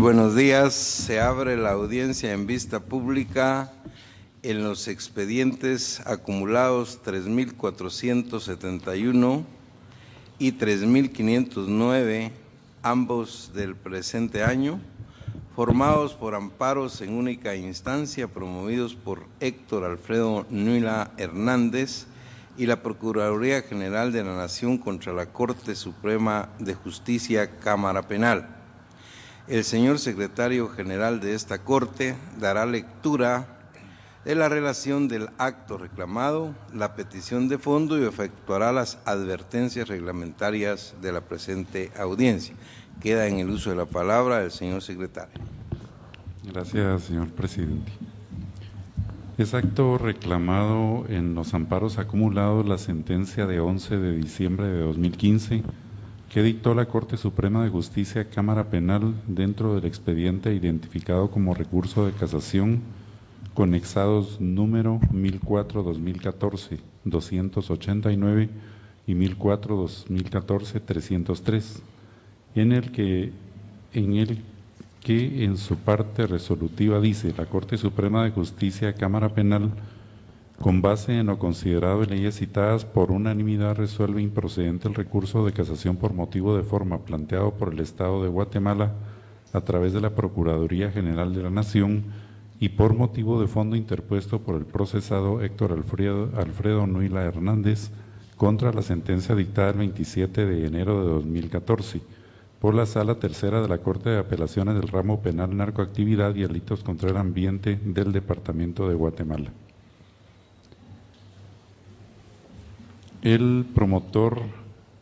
buenos días. Se abre la audiencia en vista pública en los expedientes acumulados 3.471 y 3.509, ambos del presente año, formados por amparos en única instancia promovidos por Héctor Alfredo Nuila Hernández y la Procuraduría General de la Nación contra la Corte Suprema de Justicia, Cámara Penal. El señor secretario general de esta Corte dará lectura de la relación del acto reclamado, la petición de fondo y efectuará las advertencias reglamentarias de la presente audiencia. Queda en el uso de la palabra el señor secretario. Gracias, señor presidente. Es acto reclamado en los amparos acumulados la sentencia de 11 de diciembre de 2015 que dictó la Corte Suprema de Justicia, Cámara Penal, dentro del expediente identificado como recurso de casación, conexados número 1004-2014-289 y 1004-2014-303, en el que en su parte resolutiva dice: la Corte Suprema de Justicia, Cámara Penal, con base en lo considerado en leyes citadas, por unanimidad resuelve improcedente el recurso de casación por motivo de forma planteado por el Estado de Guatemala a través de la Procuraduría General de la Nación y por motivo de fondo interpuesto por el procesado Héctor Alfredo Nuila Hernández contra la sentencia dictada el 27 de enero de 2014 por la Sala Tercera de la Corte de Apelaciones del Ramo Penal Narcoactividad y Delitos contra el Ambiente del Departamento de Guatemala. El promotor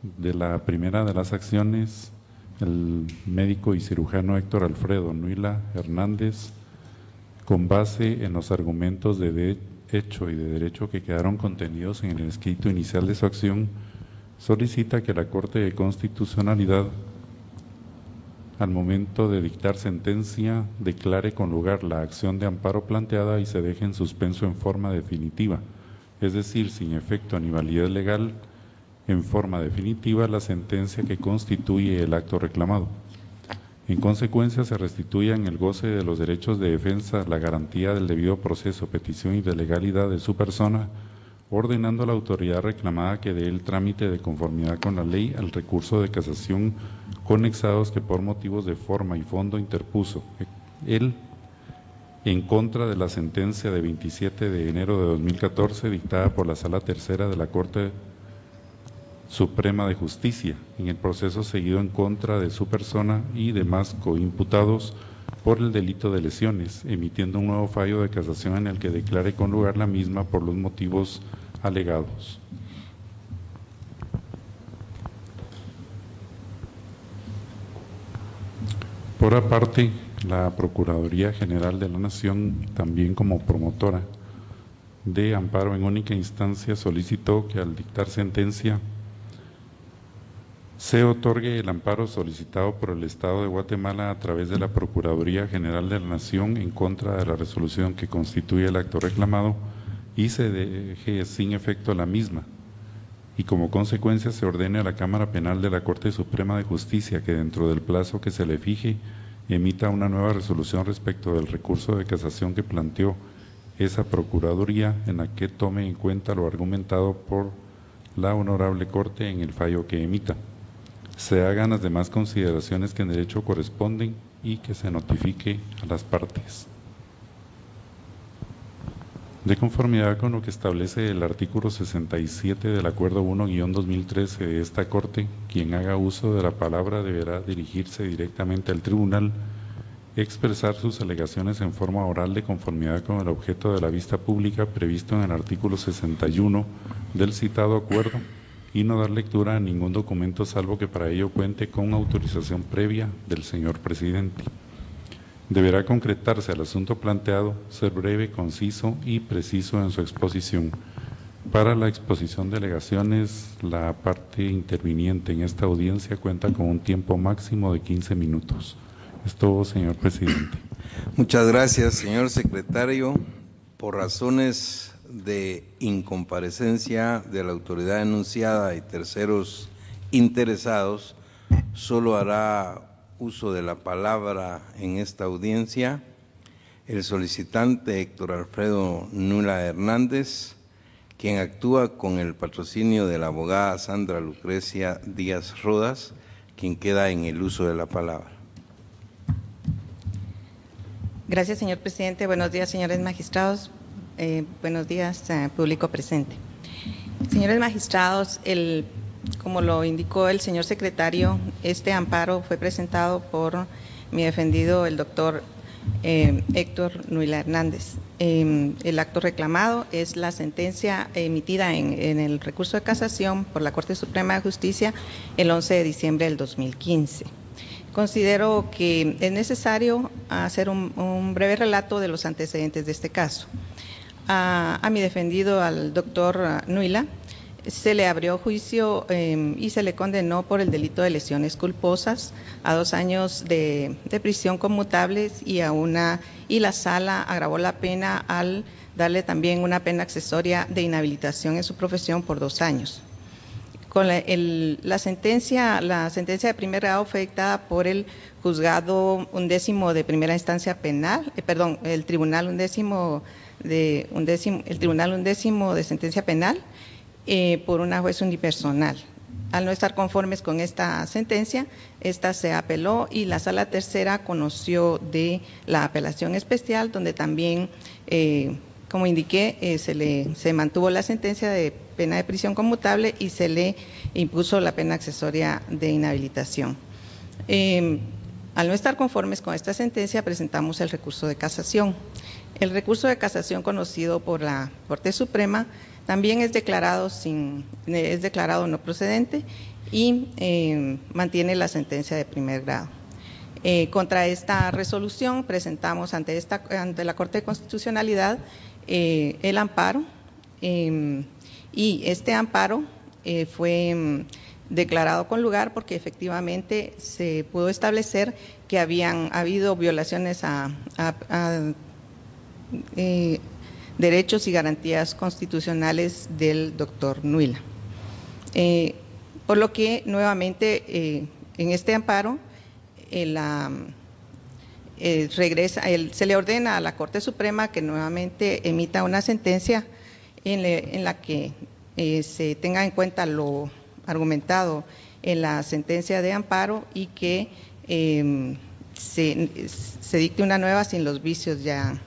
de la primera de las acciones, el médico y cirujano Héctor Alfredo Nuila Hernández, con base en los argumentos de hecho y de derecho que quedaron contenidos en el escrito inicial de su acción, solicita que la Corte de Constitucionalidad, al momento de dictar sentencia, declare con lugar la acción de amparo planteada y se deje en suspenso en forma definitiva, es decir, sin efecto ni validez legal, en forma definitiva la sentencia que constituye el acto reclamado. En consecuencia, se restituya en el goce de los derechos de defensa la garantía del debido proceso, petición y de legalidad de su persona, ordenando a la autoridad reclamada que dé el trámite de conformidad con la ley al recurso de casación conexados que por motivos de forma y fondo interpuso él en contra de la sentencia de 27 de enero de 2014 dictada por la Sala Tercera de la Corte Suprema de Justicia, en el proceso seguido en contra de su persona y demás coimputados por el delito de lesiones, emitiendo un nuevo fallo de casación en el que declare con lugar la misma por los motivos alegados. Por aparte, la Procuraduría General de la Nación, también como promotora de amparo en única instancia, solicitó que al dictar sentencia se otorgue el amparo solicitado por el Estado de Guatemala a través de la Procuraduría General de la Nación en contra de la resolución que constituye el acto reclamado y se deje sin efecto la misma, y como consecuencia se ordene a la Cámara Penal de la Corte Suprema de Justicia que dentro del plazo que se le fije emita una nueva resolución respecto del recurso de casación que planteó esa Procuraduría, en la que tome en cuenta lo argumentado por la Honorable Corte en el fallo que emita. Se hagan las demás consideraciones que en derecho corresponden y que se notifique a las partes. De conformidad con lo que establece el artículo 67 del Acuerdo 1-2013 de esta Corte, quien haga uso de la palabra deberá dirigirse directamente al tribunal, expresar sus alegaciones en forma oral de conformidad con el objeto de la vista pública previsto en el artículo 61 del citado acuerdo y no dar lectura a ningún documento salvo que para ello cuente con autorización previa del señor presidente. Deberá concretarse el asunto planteado, ser breve, conciso y preciso en su exposición. Para la exposición de alegaciones, la parte interviniente en esta audiencia cuenta con un tiempo máximo de 15 minutos. Es todo, señor presidente. Muchas gracias, señor secretario. Por razones de incomparecencia de la autoridad enunciada y terceros interesados, solo hará uso de la palabra en esta audiencia el solicitante Héctor Alfredo Nuila Hernández, quien actúa con el patrocinio de la abogada Sandra Lucrecia Díaz Rodas, quien queda en el uso de la palabra. Gracias, señor presidente. Buenos días, señores magistrados. Buenos días, público presente. Señores magistrados, como lo indicó el señor secretario, este amparo fue presentado por mi defendido, el doctor Héctor Nuila Hernández. El acto reclamado es la sentencia emitida en el recurso de casación por la Corte Suprema de Justicia el 11 de diciembre del 2015. Considero que es necesario hacer un breve relato de los antecedentes de este caso. A mi defendido, al doctor Nuila, se le abrió juicio y se le condenó por el delito de lesiones culposas a 2 años de prisión conmutables y la sala agravó la pena al darle también una pena accesoria de inhabilitación en su profesión por 2 años. Con la sentencia de primer grado fue dictada por el juzgado 11º de primera instancia penal, el tribunal 11º de sentencia penal, por una juez unipersonal. Al no estar conformes con esta sentencia, esta se apeló y la sala tercera conoció de la apelación especial, donde también, como indiqué, se mantuvo la sentencia de pena de prisión conmutable y se le impuso la pena accesoria de inhabilitación. Al no estar conformes con esta sentencia, presentamos el recurso de casación. El recurso de casación, conocido por la Corte Suprema, también es declarado no procedente y mantiene la sentencia de primer grado. Contra esta resolución presentamos ante la Corte de Constitucionalidad el amparo, y este amparo fue declarado con lugar porque efectivamente se pudo establecer que habían habido violaciones a derechos y garantías constitucionales del doctor Nuila. Por lo que nuevamente en este amparo se le ordena a la Corte Suprema que nuevamente emita una sentencia en la que se tenga en cuenta lo argumentado en la sentencia de amparo y que se dicte una nueva sin los vicios ya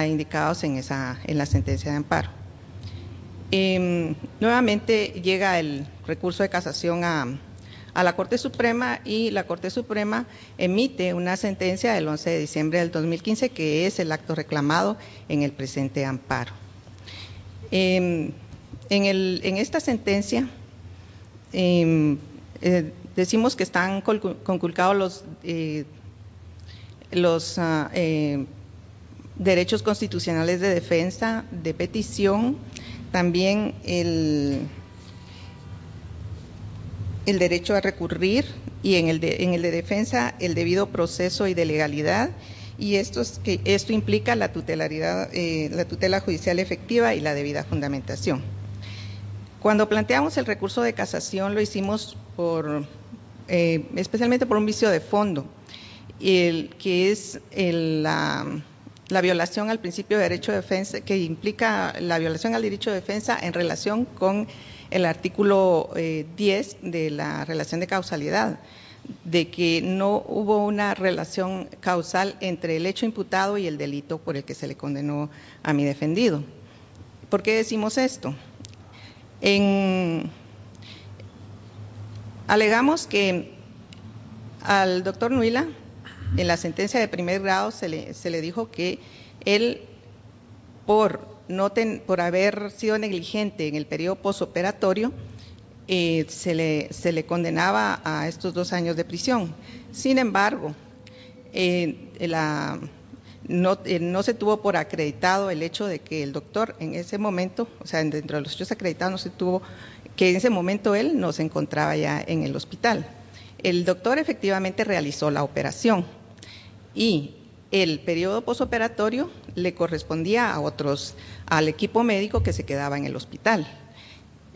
indicados en la sentencia de amparo. Nuevamente llega el recurso de casación a la Corte Suprema y la Corte Suprema emite una sentencia el 11 de diciembre del 2015, que es el acto reclamado en el presente amparo. En esta sentencia decimos que están conculcados los derechos constitucionales de defensa, de petición, también el derecho a recurrir y en el de defensa el debido proceso y de legalidad, y esto implica la tutela judicial efectiva y la debida fundamentación. Cuando planteamos el recurso de casación lo hicimos especialmente por un vicio de fondo, que es la violación al principio de derecho de defensa, que implica la violación al derecho de defensa en relación con el artículo 10 de la relación de causalidad, de que no hubo una relación causal entre el hecho imputado y el delito por el que se le condenó a mi defendido. ¿Por qué decimos esto? Alegamos que al doctor Nuila, en la sentencia de primer grado se le dijo que él, por haber sido negligente en el periodo posoperatorio, se le condenaba a estos 2 años de prisión. Sin embargo, no se tuvo por acreditado el hecho de que el doctor en ese momento, o sea, dentro de los hechos acreditados no se tuvo que en ese momento él no se encontraba ya en el hospital. El doctor efectivamente realizó la operación y el periodo posoperatorio le correspondía al equipo médico que se quedaba en el hospital.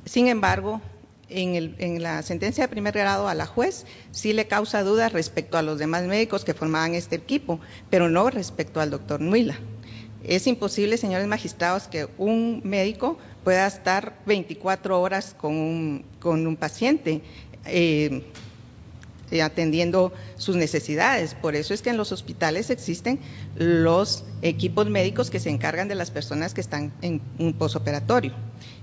Sin embargo, en la sentencia de primer grado a la juez sí le causa dudas respecto a los demás médicos que formaban este equipo, pero no respecto al doctor Nuila. Es imposible, señores magistrados, que un médico pueda estar 24 horas con un paciente atendiendo sus necesidades. Por eso es que en los hospitales existen los equipos médicos que se encargan de las personas que están en un posoperatorio.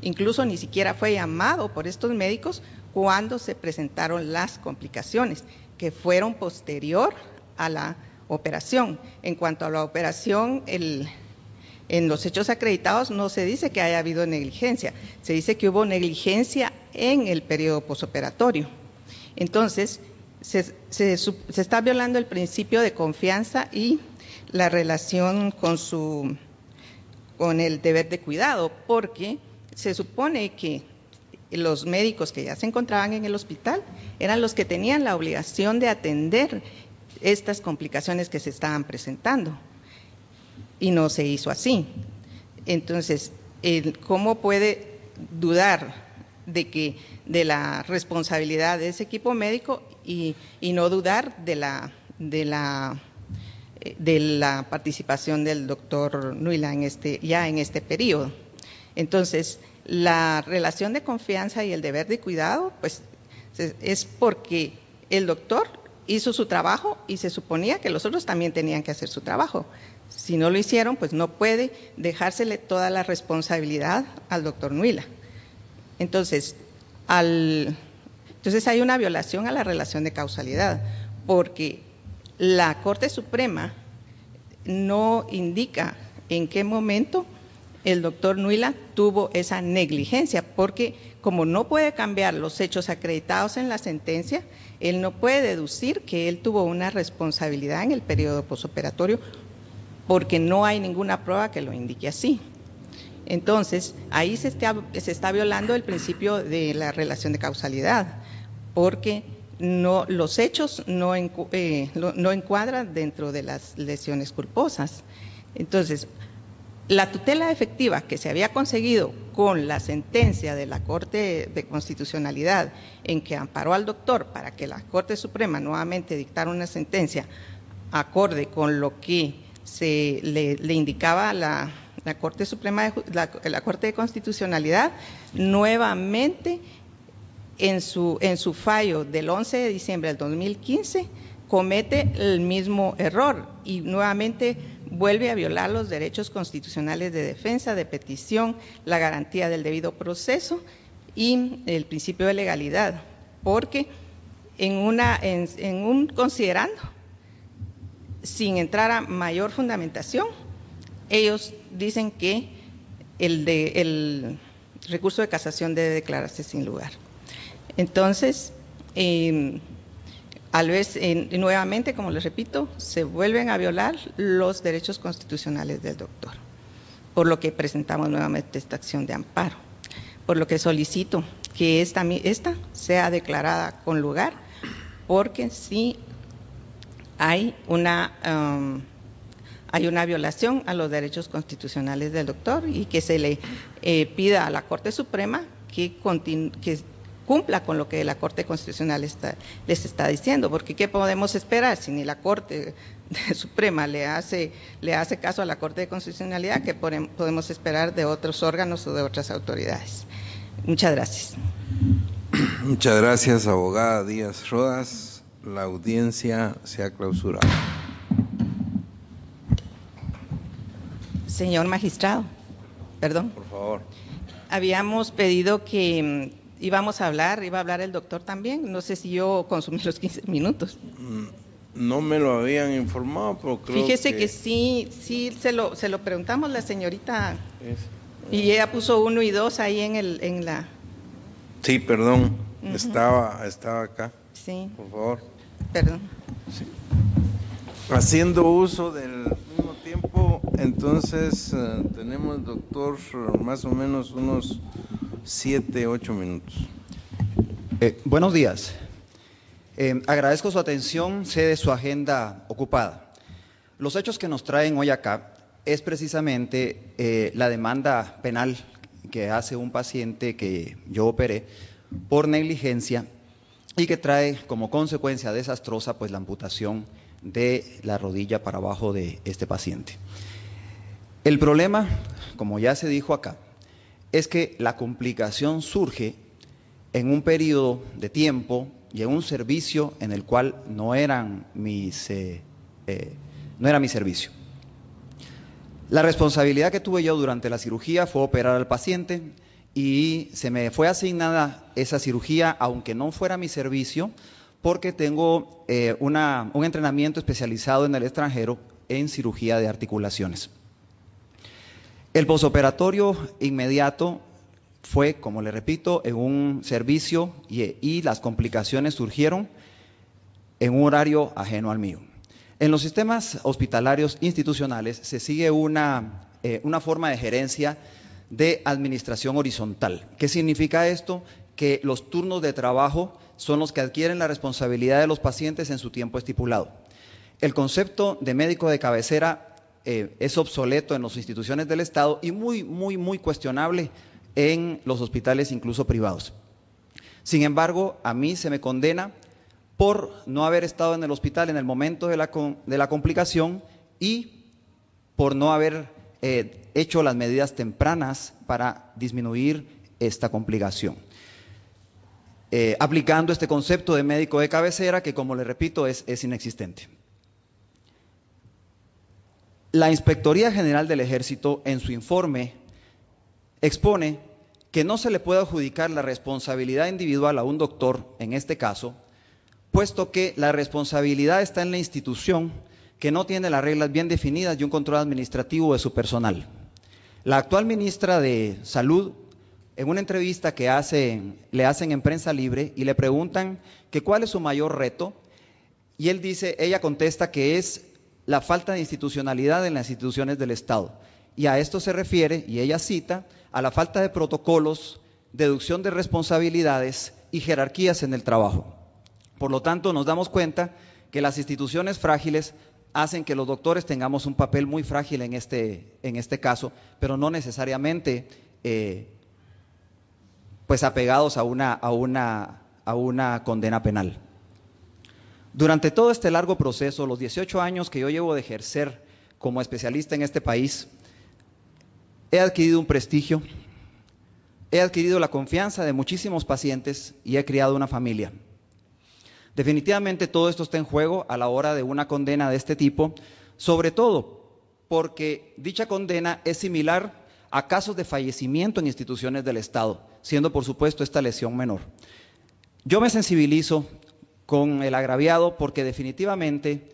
Incluso ni siquiera fue llamado por estos médicos cuando se presentaron las complicaciones, que fueron posterior a la operación. En cuanto a la operación, en los hechos acreditados no se dice que haya habido negligencia, se dice que hubo negligencia en el periodo posoperatorio. Entonces, se está violando el principio de confianza y la relación con el deber de cuidado, porque se supone que los médicos que ya se encontraban en el hospital eran los que tenían la obligación de atender estas complicaciones que se estaban presentando, y no se hizo así. Entonces, ¿cómo puede dudar de la responsabilidad de ese equipo médico y no dudar de la participación del doctor Nuila en este periodo? Entonces, la relación de confianza y el deber de cuidado, pues, es porque el doctor hizo su trabajo y se suponía que los otros también tenían que hacer su trabajo. Si no lo hicieron, pues no puede dejársele toda la responsabilidad al doctor Nuila. Entonces, hay una violación a la relación de causalidad, porque la Corte Suprema no indica en qué momento el doctor Nuila tuvo esa negligencia, porque como no puede cambiar los hechos acreditados en la sentencia, él no puede deducir que él tuvo una responsabilidad en el periodo posoperatorio, porque no hay ninguna prueba que lo indique así. Entonces, ahí se está violando el principio de la relación de causalidad, porque los hechos no encuadran dentro de las lesiones culposas. Entonces, la tutela efectiva que se había conseguido con la sentencia de la Corte de Constitucionalidad, en que amparó al doctor para que la Corte Suprema nuevamente dictara una sentencia acorde con lo que le indicaba la Corte Suprema, la Corte de Constitucionalidad, nuevamente en su fallo del 11 de diciembre del 2015 comete el mismo error y nuevamente vuelve a violar los derechos constitucionales de defensa, de petición, la garantía del debido proceso y el principio de legalidad, porque considerando, sin entrar a mayor fundamentación, ellos dicen que el recurso de casación debe declararse sin lugar. Entonces, nuevamente, como les repito, se vuelven a violar los derechos constitucionales del doctor, por lo que presentamos nuevamente esta acción de amparo, por lo que solicito que esta sea declarada con lugar, porque sí hay una violación a los derechos constitucionales del doctor y que se le pida a la Corte Suprema que cumpla con lo que la Corte Constitucional les está diciendo, porque ¿qué podemos esperar si ni la Corte Suprema le hace caso a la Corte de Constitucionalidad? ¿Qué podemos esperar de otros órganos o de otras autoridades? Muchas gracias. Muchas gracias, abogada Díaz Rodas. La audiencia se ha clausurado. Señor magistrado, perdón. Por favor. Habíamos pedido que iba a hablar el doctor también. No sé si yo consumí los 15 minutos. No me lo habían informado, pero creo Fíjese que sí se lo preguntamos la señorita y ella puso 1 y 2 ahí en la. Sí, perdón, estaba acá. Sí. Por favor. Perdón. Sí. Haciendo uso del mismo tiempo, entonces tenemos, doctor, más o menos unos 7, 8 minutos. Buenos días. Agradezco su atención, sé de su agenda ocupada. Los hechos que nos traen hoy acá es precisamente la demanda penal que hace un paciente que yo operé por negligencia y que trae como consecuencia desastrosa pues la amputación de la rodilla para abajo de este paciente. El problema, como ya se dijo acá, es que la complicación surge en un periodo de tiempo y en un servicio en el cual no era mi servicio. La responsabilidad que tuve yo durante la cirugía fue operar al paciente y se me fue asignada esa cirugía, aunque no fuera mi servicio, porque tengo un entrenamiento especializado en el extranjero en cirugía de articulaciones. El posoperatorio inmediato fue, como le repito, en un servicio y las complicaciones surgieron en un horario ajeno al mío. En los sistemas hospitalarios institucionales se sigue una forma de gerencia de administración horizontal. ¿Qué significa esto? Que los turnos de trabajo son los que adquieren la responsabilidad de los pacientes en su tiempo estipulado. El concepto de médico de cabecera es obsoleto en las instituciones del Estado y muy cuestionable en los hospitales incluso privados. Sin embargo, a mí se me condena por no haber estado en el hospital en el momento de la complicación y por no haber hecho las medidas tempranas para disminuir esta complicación. Aplicando este concepto de médico de cabecera que, como le repito, es inexistente. La Inspectoría General del Ejército, en su informe, expone que no se le puede adjudicar la responsabilidad individual a un doctor, en este caso, puesto que la responsabilidad está en la institución que no tiene las reglas bien definidas y un control administrativo de su personal. La actual ministra de Salud, en una entrevista que le hacen en Prensa Libre y le preguntan que cuál es su mayor reto, y ella contesta que es la falta de institucionalidad en las instituciones del Estado. Y a esto se refiere, y ella cita, a la falta de protocolos, deducción de responsabilidades y jerarquías en el trabajo. Por lo tanto, nos damos cuenta que las instituciones frágiles hacen que los doctores tengamos un papel muy frágil en este caso, pero no necesariamente pues apegados a una condena penal. Durante todo este largo proceso, los 18 años que yo llevo de ejercer como especialista en este país, he adquirido un prestigio, he adquirido la confianza de muchísimos pacientes y he criado una familia. Definitivamente todo esto está en juego a la hora de una condena de este tipo, sobre todo porque dicha condena es similar a casos de fallecimiento en instituciones del Estado, siendo por supuesto esta lesión menor. Yo me sensibilizo con el agraviado porque definitivamente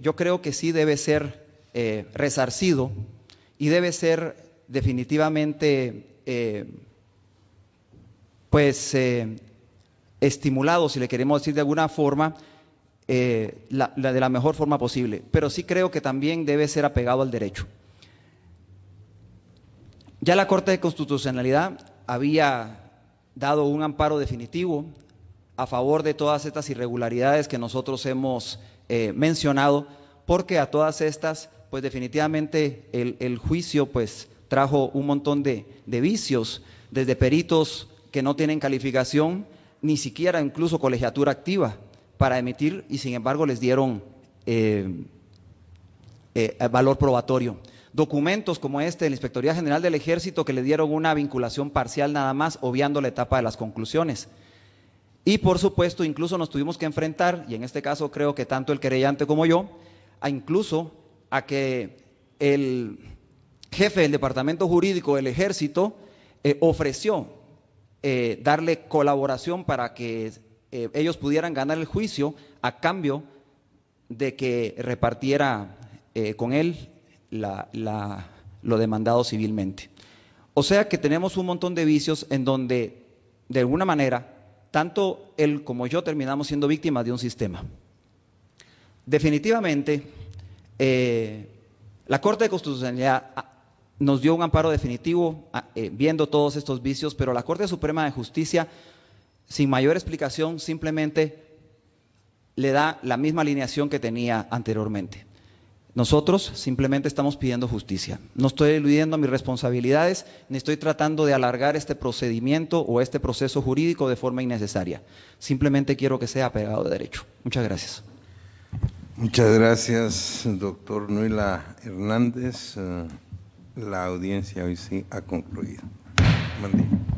yo creo que sí debe ser resarcido y debe ser definitivamente estimulado, si le queremos decir de alguna forma, de la mejor forma posible, pero sí creo que también debe ser apegado al derecho. Ya la Corte de Constitucionalidad había dado un amparo definitivo a favor de todas estas irregularidades que nosotros hemos mencionado, porque a todas estas, pues definitivamente el juicio pues trajo un montón de vicios, desde peritos que no tienen calificación, ni siquiera incluso colegiatura activa para emitir, y sin embargo les dieron valor probatorio. Documentos como este de la Inspectoría General del Ejército que le dieron una vinculación parcial nada más, obviando la etapa de las conclusiones. Y por supuesto, incluso nos tuvimos que enfrentar, y en este caso creo que tanto el querellante como yo, a que el jefe del Departamento Jurídico del Ejército ofreció darle colaboración para que ellos pudieran ganar el juicio a cambio de que repartiera con él lo demandado civilmente. O sea que tenemos un montón de vicios en donde, de alguna manera, tanto él como yo terminamos siendo víctimas de un sistema. Definitivamente, la Corte de Constitucionalidad nos dio un amparo definitivo viendo todos estos vicios, pero la Corte Suprema de Justicia, sin mayor explicación, simplemente le da la misma alineación que tenía anteriormente. Nosotros simplemente estamos pidiendo justicia. No estoy eludiendo mis responsabilidades, ni estoy tratando de alargar este procedimiento o este proceso jurídico de forma innecesaria. Simplemente quiero que sea apegado de derecho. Muchas gracias. Muchas gracias, doctor Nuila Hernández. La audiencia hoy sí ha concluido. Buen día.